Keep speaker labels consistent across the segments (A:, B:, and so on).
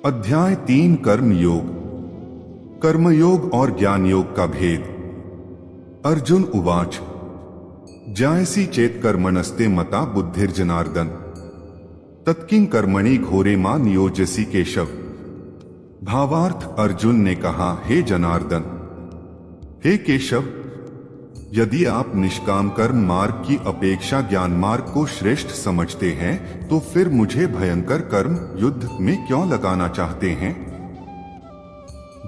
A: अध्याय 3 कर्म योग। कर्मयोग और ज्ञान योग का भेद। अर्जुन उवाच जायसी चेत कर्मणस्ते मता बुद्धिर्जनार्दन तत्किं कर्मणि घोरे मां नियोजसी केशव। भावार्थ, अर्जुन ने कहा, हे जनार्दन, हे केशव, यदि आप निष्काम कर्म मार्ग की अपेक्षा ज्ञान मार्ग को श्रेष्ठ समझते हैं तो फिर मुझे भयंकर कर्म युद्ध में क्यों लगाना चाहते हैं।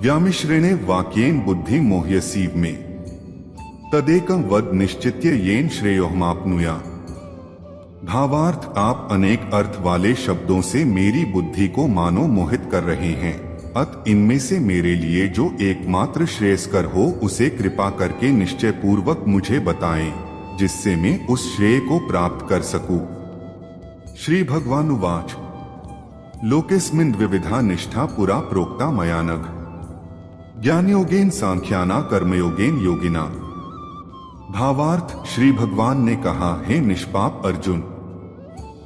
A: व्यामिश्रेणे वाक्येन बुद्धि मोह्यसीव में तदेकं वद निश्चित्य येन श्रेयोहमाप्नुया। भावार्थ, आप अनेक अर्थ वाले शब्दों से मेरी बुद्धि को मानो मोहित कर रहे हैं। अत इनमें से मेरे लिए जो एकमात्र श्रेयस्कर हो उसे कृपा करके निश्चय पूर्वक मुझे बताएं, जिससे मैं उस श्रेय को प्राप्त कर सकूं। श्री भगवानुवाच लोकेस्मिन् द्विविधा निष्ठा पुरा प्रोक्ता मया नघ ज्ञानयोगेन सांख्याना कर्मयोगेन योगिना। भावार्थ, श्री भगवान ने कहा, हे निष्पाप अर्जुन,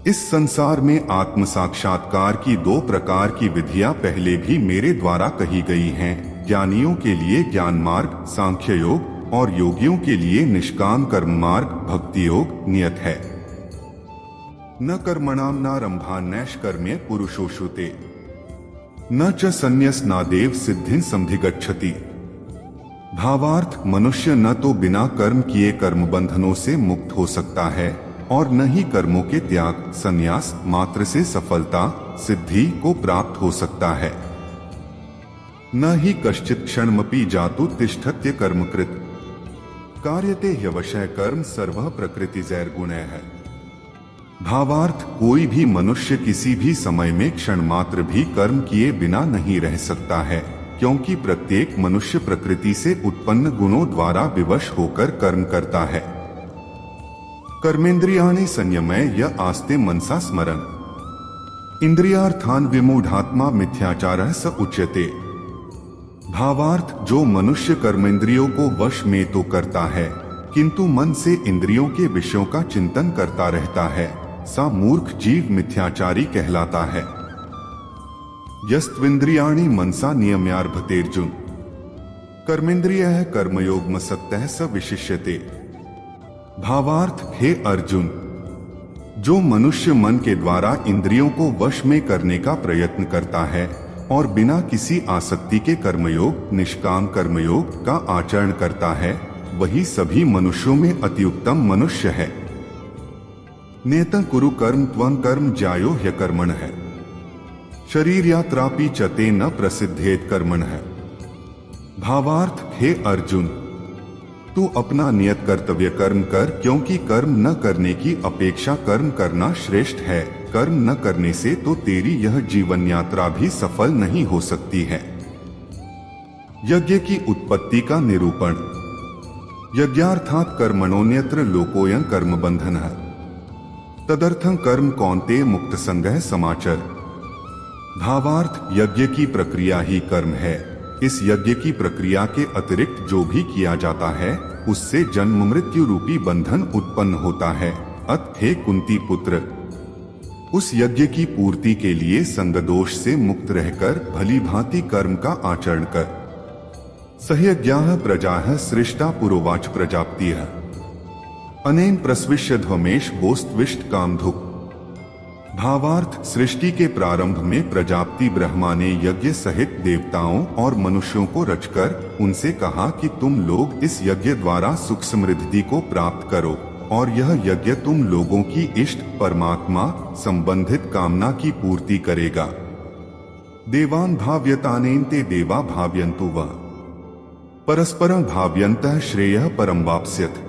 A: इस संसार में आत्म साक्षात्कार की 2 प्रकार की विधियां पहले भी मेरे द्वारा कही गई हैं। ज्ञानियों के लिए ज्ञान मार्ग सांख्य योग और योगियों के लिए निष्काम कर्म मार्ग भक्ति योग नियत है। न कर्मणाम नारंभान्नैष कर्मे पुरुषोषुते न च संन्यसनादेव सिद्धिं समधिगच्छति। भावार्थ, मनुष्य न तो बिना कर्म किए कर्म बंधनों से मुक्त हो सकता है और न ही कर्मों के त्याग संन्यास मात्र से सफलता सिद्धि को प्राप्त हो सकता है। न ही कश्चित् क्षणमपि जातु तिष्ठत्य कर्मकृत कार्यते ह्यवशः कर्म सर्वः प्रकृतिजैर्गुणैः है। भावार्थ, कोई भी मनुष्य किसी भी समय में क्षण मात्र भी कर्म किए बिना नहीं रह सकता है, क्योंकि प्रत्येक मनुष्य प्रकृति से उत्पन्न गुणों द्वारा विवश होकर कर्म करता है। कर्मेंद्रियाणि संयमय य आस्ते मनसा स्मरन् इंद्रियार्थान विमूढ़ात्मा मिथ्याचारः स उच्यते। भावार्थ, जो मनुष्य कर्मेंद्रियों को वश में तो करता है किंतु मन से इंद्रियों के विषयों का चिंतन करता रहता है, सा मूर्ख जीव मिथ्याचारी कहलाता है। यस्त्विंद्रियाणि मनसा नियम्यार्भतेर्जुन कर्मेंद्रियः कर्मयोगमसक्तः स विशिष्यते। भावार्थ, हे अर्जुन, जो मनुष्य मन के द्वारा इंद्रियों को वश में करने का प्रयत्न करता है और बिना किसी आसक्ति के कर्मयोग निष्काम कर्मयोग का आचरण करता है, वही सभी मनुष्यों में अति उत्तम मनुष्य है। नेतं कुरु कर्म त्वं कर्म ज्यायो ह्यकर्मणः शरीर यात्रापि चते न प्रसिद्धेत कर्मणः। भावार्थ, हे अर्जुन, तू अपना नियत कर्तव्य कर्म कर, क्योंकि कर्म न करने की अपेक्षा कर्म करना श्रेष्ठ है। कर्म न करने से तो तेरी यह जीवन यात्रा भी सफल नहीं हो सकती है। यज्ञ की उत्पत्ति का निरूपण। यज्ञार्थात् कर्मणोऽन्यत्र लोकोऽयं कर्म बंधनः तदर्थं कर्म कौन्तेय मुक्त संगः समाचर। भावार्थ, यज्ञ की प्रक्रिया ही कर्म है। इस यज्ञ की प्रक्रिया के अतिरिक्त जो भी किया जाता है उससे जन्म मृत्यु रूपी बंधन उत्पन्न होता है। अत हे कुंती पुत्र, उस यज्ञ की पूर्ति के लिए संग दोष से मुक्त रहकर भली भांति कर्म का आचरण कर। सहयज्ञाः प्रजाः सृष्टा पुरोवाच प्रजाप्तिः अनेन प्रस्विष्य ध्वमेश गोस्त्विष्ट कामधुक्। भावार्थ, सृष्टि के प्रारंभ में प्रजापति ब्रह्मा ने यज्ञ सहित देवताओं और मनुष्यों को रचकर उनसे कहा कि तुम लोग इस यज्ञ द्वारा सुख समृद्धि को प्राप्त करो और यह यज्ञ तुम लोगों की इष्ट परमात्मा संबंधित कामना की पूर्ति करेगा। देवान् भाव्यतानेन ते देवा भाव्यन्तु वः परस्परं भाव्यन्तः श्रेयः परं वाप्स्यथ।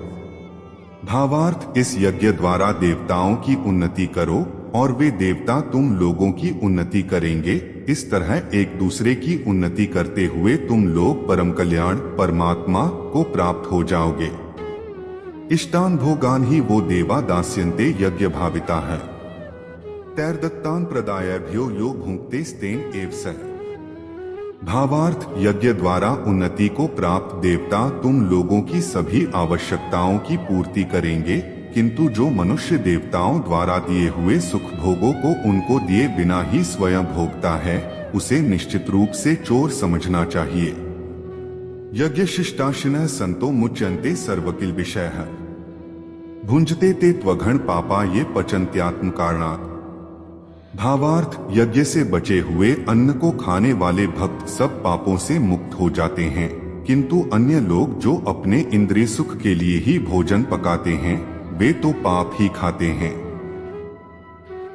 A: भावार्थ, इस यज्ञ द्वारा देवताओं की उन्नति करो और वे देवता तुम लोगों की उन्नति करेंगे। इस तरह एक दूसरे की उन्नति करते हुए तुम लोग परम कल्याण परमात्मा को प्राप्त हो जाओगे। इष्टान भोगान ही वो देवा दास्यन्ते यज्ञ भाविता है तैर्दत्तान प्रदायभ्यो यो भुंक्ते स्तेन एव सः। भावार्थ, यज्ञ द्वारा उन्नति को प्राप्त देवता तुम लोगों की सभी आवश्यकताओं की पूर्ति करेंगे, किंतु जो मनुष्य देवताओं द्वारा दिए हुए सुख भोगों को उनको दिए बिना ही स्वयं भोगता है उसे निश्चित रूप से चोर समझना चाहिए। यज्ञ शिष्टाशिनः संतो मुच्यन्ते सर्वकिल विषयः भुंजते ते त्वघण पापा ये पचन्त्यात्म कारणात्। भावार्थ, यज्ञ से बचे हुए अन्न को खाने वाले भक्त सब पापों से मुक्त हो जाते हैं, किंतु अन्य लोग जो अपने इंद्रिय सुख के लिए ही भोजन पकाते हैं वे तो पाप ही खाते हैं।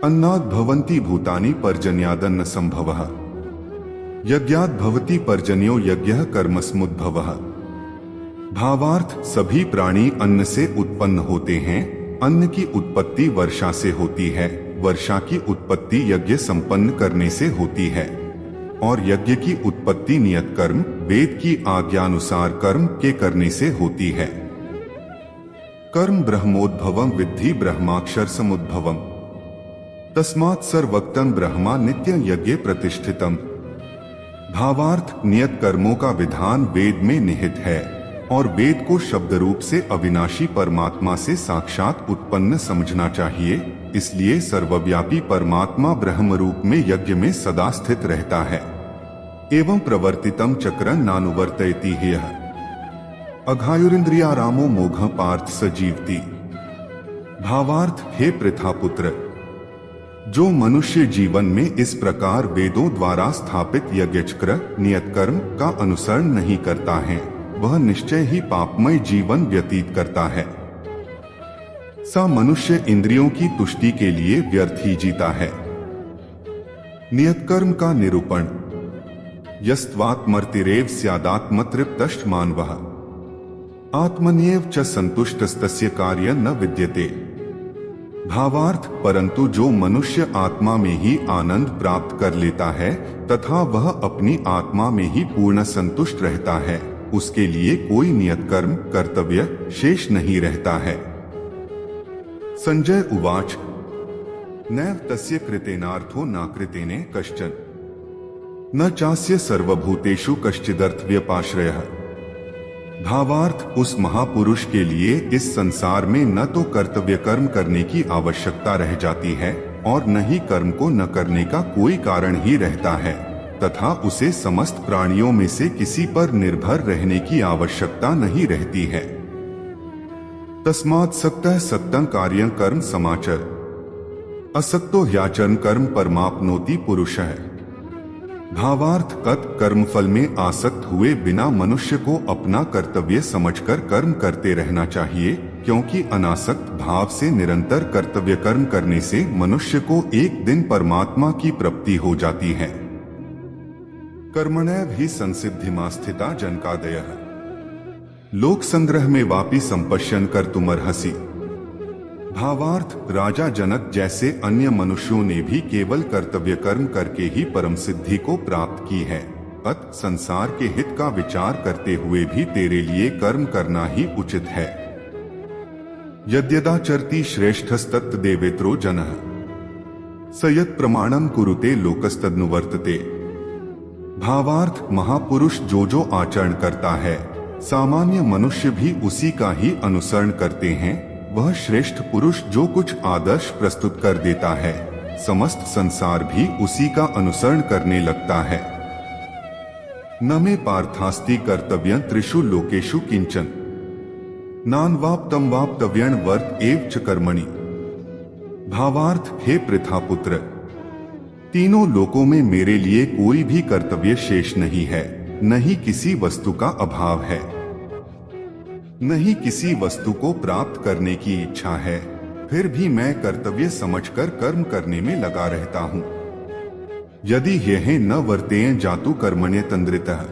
A: अन्नाद् भवन्ति भूतानि पर्जन्यादन्न संभवः यज्ञाद् भवति पर्जन्यो यज्ञः कर्मसमुद्भवः। भावार्थ, सभी प्राणी अन्न से उत्पन्न होते हैं। अन्न की उत्पत्ति वर्षा से होती है, वर्षा की उत्पत्ति यज्ञ संपन्न करने से होती है और यज्ञ की उत्पत्ति नियत कर्म वेद की आज्ञानुसार कर्म के करने से होती है। कर्म ब्रह्मोद्भवम विद्धि ब्रह्माक्षर समुद्भवम तस्मात् सर्वक्तं ब्रह्मा नित्य यज्ञ प्रतिष्ठितम। भावार्थ, नियत कर्मों का विधान वेद में निहित है और वेद को शब्द रूप से अविनाशी परमात्मा से साक्षात उत्पन्न समझना चाहिए। इसलिए सर्वव्यापी परमात्मा ब्रह्म रूप में यज्ञ में सदा स्थित रहता है। एवं प्रवर्तितम चक्रं नानुवर्तयति ह्यः अघायुरिंद्रियारामो मोघ पार्थ सजीवति। भावार्थ, हे पृथापुत्र, जो मनुष्य जीवन में इस प्रकार वेदों द्वारा स्थापित यज्ञचक्र नियत कर्म का अनुसरण नहीं करता है वह निश्चय ही पापमय जीवन व्यतीत करता है। सा मनुष्य इंद्रियों की तुष्टि के लिए व्यर्थ ही जीता है। नियत कर्म का निरूपण। यस्त्वात्मर्तिरेव स्यादात्मतृप्तश्च मानवः आत्मन्येव च संतुष्टस्तस्य कार्य न विद्यते। भावार्थ, परंतु जो मनुष्य आत्मा में ही आनंद प्राप्त कर लेता है तथा वह अपनी आत्मा में ही पूर्ण संतुष्ट रहता है उसके लिए कोई नियत कर्म कर्तव्य शेष नहीं रहता है। संजय उवाच नैव तस्य कृतेनार्थो नाकृतेने कश्चन न चास्य सर्वभूतेषु कश्चिदर्थव्यपाश्रयः। भावार्थ, उस महापुरुष के लिए इस संसार में न तो कर्तव्य कर्म करने की आवश्यकता रह जाती है और न ही कर्म को न करने का कोई कारण ही रहता है तथा उसे समस्त प्राणियों में से किसी पर निर्भर रहने की आवश्यकता नहीं रहती है। तस्मात् सक्तः सक्तं कार्यं कर्म समाचर असक्तो ह्याचरण कर्म परमाप्नोति पुरुषः। भावार्थ, कर्मफल में आसक्त हुए बिना मनुष्य को अपना कर्तव्य समझकर कर्म करते रहना चाहिए, क्योंकि अनासक्त भाव से निरंतर कर्तव्य कर्म करने से मनुष्य को एक दिन परमात्मा की प्राप्ति हो जाती है। कर्मणैव हि संसिद्धिमास्थिता जनकादयः लोक संग्रह में वापि संपश्यन कर्तुमर्हसि। भावार्थ, राजा जनक जैसे अन्य मनुष्यों ने भी केवल कर्तव्य कर्म करके ही परम सिद्धि को प्राप्त की है। अत संसार के हित का विचार करते हुए भी तेरे लिए कर्म करना ही उचित है। यद्यदाचरति श्रेष्ठस्तत् देवेत्रो जनः स यत् प्रमाणम कुरुते लोकस्तदनुवर्तते। भावार्थ, महापुरुष जो जो आचरण करता है सामान्य मनुष्य भी उसी का ही अनुसरण करते हैं। वह श्रेष्ठ पुरुष जो कुछ आदर्श प्रस्तुत कर देता है समस्त संसार भी उसी का अनुसरण करने लगता है। न मे पार्थास्ति कर्तव्यं त्रिषु लोकेषु किंचन नान्वाप्तं वाप्तव्यं वर्त एव च कर्मणि। भावार्थ, हे पृथापुत्र, तीनों लोकों में मेरे लिए कोई भी कर्तव्य शेष नहीं है, न ही किसी वस्तु का अभाव है, न ही किसी वस्तु को प्राप्त करने की इच्छा है, फिर भी मैं कर्तव्य समझकर कर्म करने में लगा रहता हूँ। यदि ह्यः न वर्तेयं जातु कर्मण्यतन्द्रितः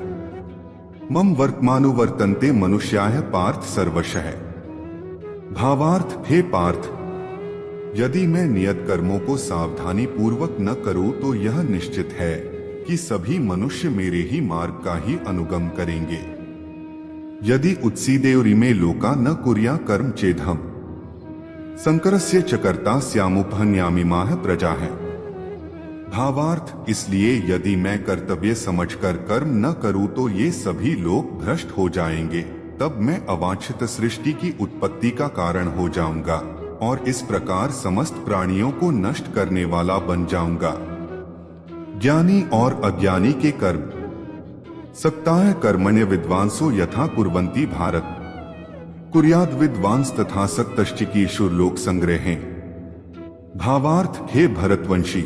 A: मम वर्तमानुवर्तन्ते मनुष्याः पार्थ सर्वशः। भावार्थ, हे पार्थ, यदि मैं नियत कर्मों को सावधानी पूर्वक न करूं तो यह निश्चित है कि सभी मनुष्य मेरे ही मार्ग का ही अनुगम करेंगे। यदि उत्सीदेवरिमे लोका न कुर्या कर्म चेदहम संकरस्य चकर्ता स्यामुपहन्यामिमाः प्रजाः। भावार्थ, इसलिए यदि मैं कर्तव्य समझकर कर्म न करूं तो ये सभी लोग भ्रष्ट हो जाएंगे, तब मैं अवांछित सृष्टि की उत्पत्ति का कारण हो जाऊंगा और इस प्रकार समस्त प्राणियों को नष्ट करने वाला बन जाऊंगा। ज्ञानी और अज्ञानी के कर्म। सक्ताः कर्मण्य विद्वांसो यथा कुर्वन्ति भारत कुर्याद विद्वांस तथा सक्तश्चिकीर्षुर लोक संग्रहे। भावार्थ, हे भरतवंशी,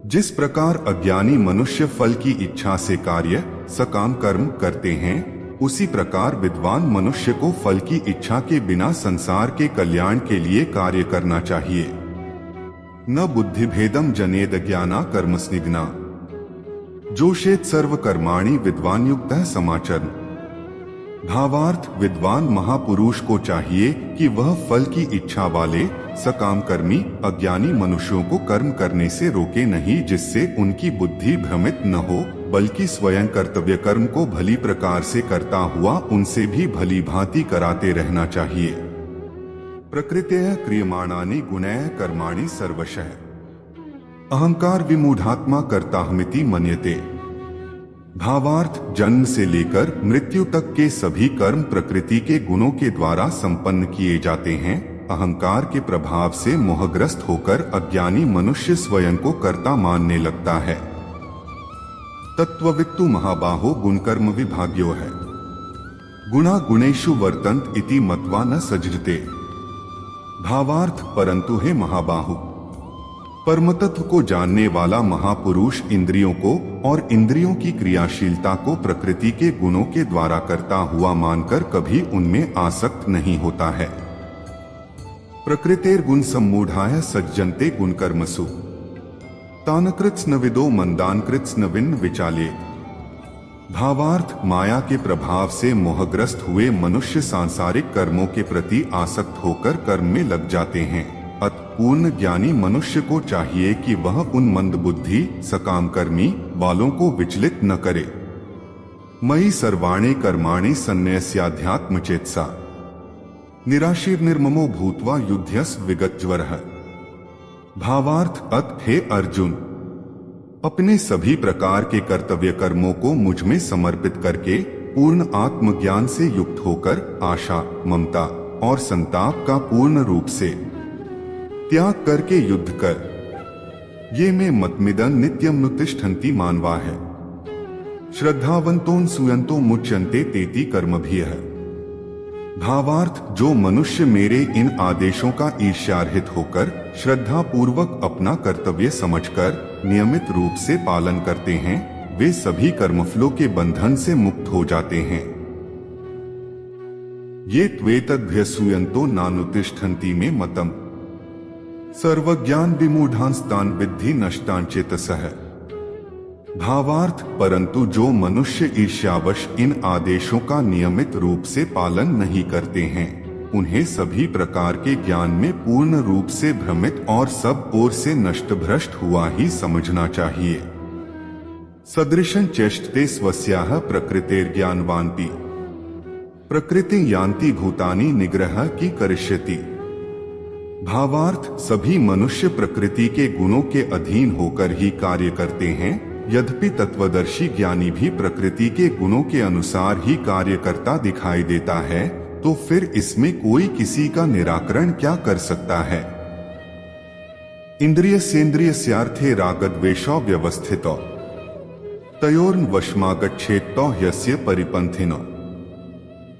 A: जिस प्रकार अज्ञानी मनुष्य फल की इच्छा से कार्य सकाम कर्म करते हैं, उसी प्रकार विद्वान मनुष्य को फल की इच्छा के बिना संसार के कल्याण के लिए कार्य करना चाहिए। न बुद्धिभेदम जनेद ज्ञाना कर्मस्निग्ना जोषेत सर्व कर्माणि विद्वान युक्तः समाचरण। भावार्थ, विद्वान महापुरुष को चाहिए कि वह फल की इच्छा वाले सकाम कर्मी अज्ञानी मनुष्यों को कर्म करने से रोके नहीं, जिससे उनकी बुद्धि भ्रमित न हो, बल्कि स्वयं कर्तव्य कर्म को भली प्रकार से करता हुआ उनसे भी भली भांति कराते रहना चाहिए। प्रकृतेः क्रियमाणानि गुणैः कर्माणि सर्वशः अहंकार विमूढ़ात्मा कर्ताहमिति मन्यते। भावार्थ, जन्म से लेकर मृत्यु तक के सभी कर्म प्रकृति के गुणों के द्वारा संपन्न किए जाते हैं। अहंकार के प्रभाव से मोहग्रस्त होकर अज्ञानी मनुष्य स्वयं को कर्ता मानने लगता है। तत्ववित्तु महाबाहो गुणकर्म विभाग्यो है गुणा गुणेषु वर्तन्त इति मत्वा न सजते। भावार्थ, परंतु हे महाबाहु, परमतत्व को जानने वाला महापुरुष इंद्रियों को और इंद्रियों की क्रियाशीलता को प्रकृति के गुणों के द्वारा करता हुआ मानकर कभी उनमें आसक्त नहीं होता है। प्रकृतेर गुण सम्मूढ़ाय सज्जन्ते गुणकर्मसु तानकृत्स्न विदो मंदानकृत्स्न विन्न विचाले। भावार्थ, माया के प्रभाव से मोहग्रस्त हुए मनुष्य सांसारिक कर्मों के प्रति आसक्त होकर कर्म में लग जाते हैं। अत पूर्ण ज्ञानी मनुष्य को चाहिए कि वह उन मंद बुद्धि सकाम कर्मी वालों को विचलित न करे। मयि सर्वाणि कर्माणि सन्न्यस्याध्यात्म चेतसा निराशीर निर्ममो भूत्वा युध्यस विगतज्वरः। भावार्थ, अत हे अर्जुन, अपने सभी प्रकार के कर्तव्य कर्मों को मुझ में समर्पित करके पूर्ण आत्मज्ञान से युक्त होकर आशा, ममता और संताप का पूर्ण रूप से त्याग करके युद्ध कर। ये में मतमिदं नित्यम नुतिष्ठन्ति मानवा है। श्रद्धावंतों सुयंतो मुच्यन्ते तेति कर्मभिः। भावार्थ, जो मनुष्य मेरे इन आदेशों का ईर्ष्यारहित होकर श्रद्धा पूर्वक अपना कर्तव्य समझकर नियमित रूप से पालन करते हैं, वे सभी कर्मफलों के बंधन से मुक्त हो जाते हैं। ये त्वेतद्भ्यसूयन्तो नानुतिष्ठन्ति में मतम सर्वज्ञान विमूढ़ांस्तान विद्धि नष्टान चेतसः। भावार्थ, परंतु जो मनुष्य ईर्ष्यावश इन आदेशों का नियमित रूप से पालन नहीं करते हैं, उन्हें सभी प्रकार के ज्ञान में पूर्ण रूप से भ्रमित और सब ओर से नष्ट भ्रष्ट हुआ ही समझना चाहिए। सदृशं चेष्टते स्वस्याः प्रकृतेर्ज्ञानवान्पि प्रकृति यान्ति भूतानि निग्रह की करिष्यति। भावार्थ, सभी मनुष्य प्रकृति के गुणों के अधीन होकर ही कार्य करते हैं। यद्यपि तत्वदर्शी ज्ञानी भी प्रकृति के गुणों के अनुसार ही कार्य करता दिखाई देता है, तो फिर इसमें कोई किसी का निराकरण क्या कर सकता है। इंद्रियस्येन्द्रियस्यार्थे रागद्वेषौ व्यवस्थितौ तयोर्न वशमागच्छेत्तौ ह्यस्य परिपन्थिनो।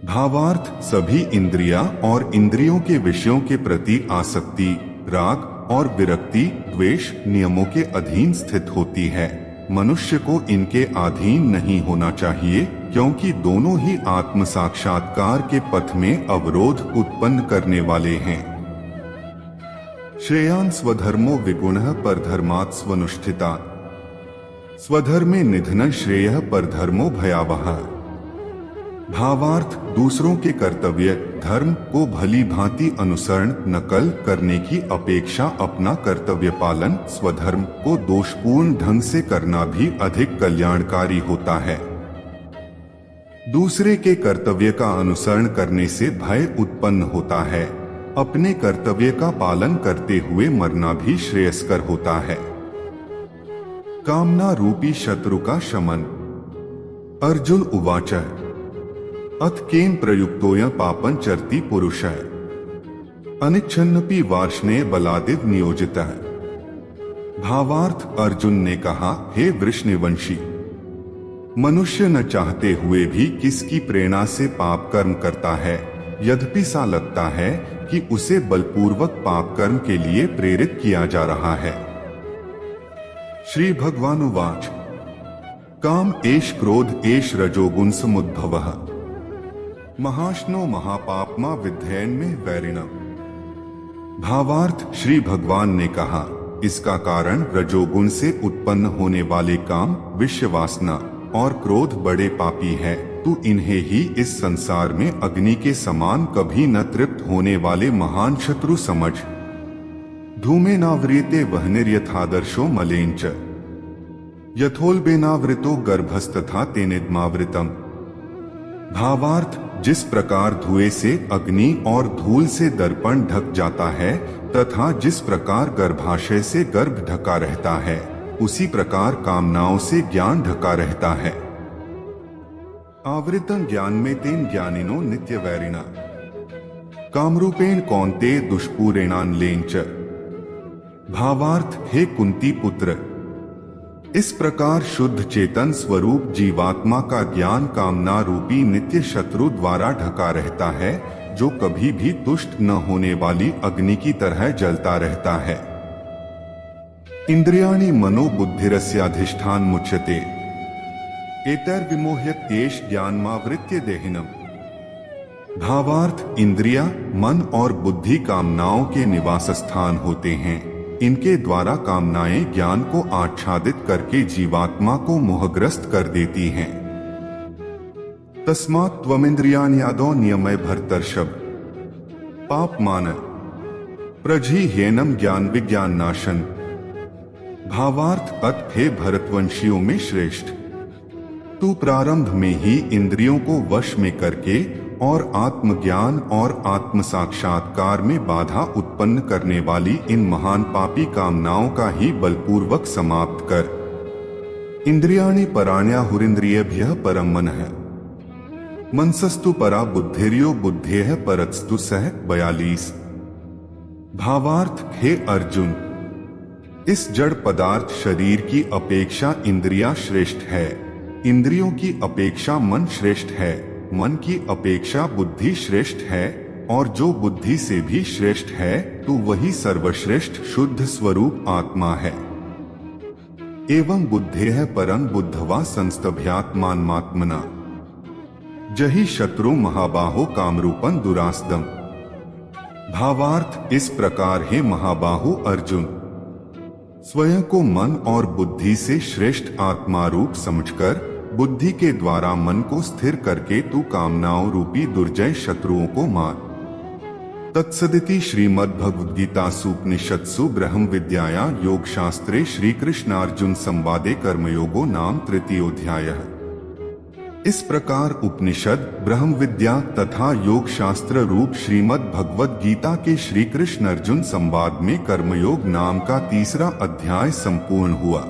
A: भावार्थ, सभी इंद्रियां और इंद्रियों के विषयों के प्रति आसक्ति, राग और विरक्ति द्वेष नियमों के अधीन स्थित होती है। मनुष्य को इनके अधीन नहीं होना चाहिए, क्योंकि दोनों ही आत्म साक्षात्कार के पथ में अवरोध उत्पन्न करने वाले हैं। श्रेयान् स्वधर्मो विगुणः परधर्मात् स्वनुष्ठितात् स्वधर्मे निधनं श्रेयः परधर्मो भयावहः। भावार्थ, दूसरों के कर्तव्य धर्म को भली भांति अनुसरण नकल करने की अपेक्षा अपना कर्तव्य पालन स्वधर्म को दोषपूर्ण ढंग से करना भी अधिक कल्याणकारी होता है। दूसरे के कर्तव्य का अनुसरण करने से भय उत्पन्न होता है। अपने कर्तव्य का पालन करते हुए मरना भी श्रेयस्कर होता है। कामना रूपी शत्रु का शमन। अर्जुन उवाच अथ केन प्रयुक्तोऽयं पापं चरति पुरुषः अनिच्छन्नपि वार्ष्णेय बलादिव नियोजितः। भावार्थ, अर्जुन ने कहा, हे वृषनिवंशी, मनुष्य न चाहते हुए भी किसकी प्रेरणा से पाप कर्म करता है, यद्यपि सा लगता है कि उसे बलपूर्वक पाप कर्म के लिए प्रेरित किया जा रहा है। श्री भगवानुवाच, काम एष क्रोध एष रजोगुण समुद्भवः महाश्नो महापापमा विद्धेन में वैरिणम्। भावार्थ, श्री भगवान ने कहा, इसका कारण रजोगुण से उत्पन्न होने वाले काम, विषय वासना और क्रोध बड़े पापी है। तू इन्हें ही इस संसार में अग्नि के समान कभी न तृप्त होने वाले महान शत्रु समझ। धूमेनाव्रियते वह्निर्यथादर्शो मलेंच यथोल्बेनावृतो गर्भस्तथा तेनेद्मावृतम्। भावार्थ, जिस प्रकार धुएं से अग्नि और धूल से दर्पण ढक जाता है तथा जिस प्रकार गर्भाशय से गर्भ ढका रहता है, उसी प्रकार कामनाओं से ज्ञान ढका रहता है। आवृतं ज्ञान में तेन ज्ञानिनो नित्य वैरिणा कामरूपेण कौन्ते दुष्पूरेणान लेंच। भावार्थ, हे कुंती पुत्र, इस प्रकार शुद्ध चेतन स्वरूप जीवात्मा का ज्ञान कामना रूपी नित्य शत्रु द्वारा ढका रहता है, जो कभी भी तुष्ट न होने वाली अग्नि की तरह जलता रहता है। इंद्रियाणि मनो बुद्धिरस्याधिष्ठान मुच्यते एतैर्विमोह्यत एष ज्ञानमावृत्य देहिनम्। भावार्थ, इंद्रिया, मन और बुद्धि कामनाओं के निवास स्थान होते हैं। इनके द्वारा कामनाएं ज्ञान को आच्छादित करके जीवात्मा को मोहग्रस्त कर देती हैं। तस्मात् त्वमिन्द्रियाण्यादौ नियमय भर्तर्षभ पापमान प्रजिह्येनम् ज्ञान विज्ञान नाशन। भावार्थ, अत हे भरतवंशियों में श्रेष्ठ, तू प्रारंभ में ही इंद्रियों को वश में करके और आत्मज्ञान और आत्म साक्षात्कार में बाधा उत्पन्न करने वाली इन महान पापी कामनाओं का ही बलपूर्वक समाप्त कर। इंद्रियाणि पराण्याहुरिन्द्रियेभ्यः परं मनः मनसस्तु परा बुद्धिर्यो बुद्धेः परस्तु सः 42। भावार्थ, हे अर्जुन, इस जड़ पदार्थ शरीर की अपेक्षा इंद्रियां श्रेष्ठ है, इंद्रियों की अपेक्षा मन श्रेष्ठ है, मन की अपेक्षा बुद्धि श्रेष्ठ है, और जो बुद्धि से भी श्रेष्ठ है तो वही सर्वश्रेष्ठ शुद्ध स्वरूप आत्मा है। एवं बुद्धेः परं बुद्धवा संस्तभ्यात्मात्मना जहि शत्रु महाबाहो कामरूपं दुरासदम्। भावार्थ, इस प्रकार हे महाबाहु अर्जुन, स्वयं को मन और बुद्धि से श्रेष्ठ आत्मा रूप समझकर बुद्धि के द्वारा मन को स्थिर करके तू कामनाओं रूपी दुर्जय शत्रुओं को मार। तत्सदिति श्रीमद्भगवद्गीतासूपनिषत्सु ब्रह्म विद्याया योग शास्त्रे श्री कृष्णार्जुन संवादे कर्मयोगो नाम तृतीयोऽध्यायः। इस प्रकार उपनिषद, ब्रह्म विद्या तथा योग शास्त्र रूप श्रीमद् भगवद गीता के श्री कृष्ण अर्जुन संवाद में कर्मयोग नाम का तीसरा अध्याय संपूर्ण हुआ।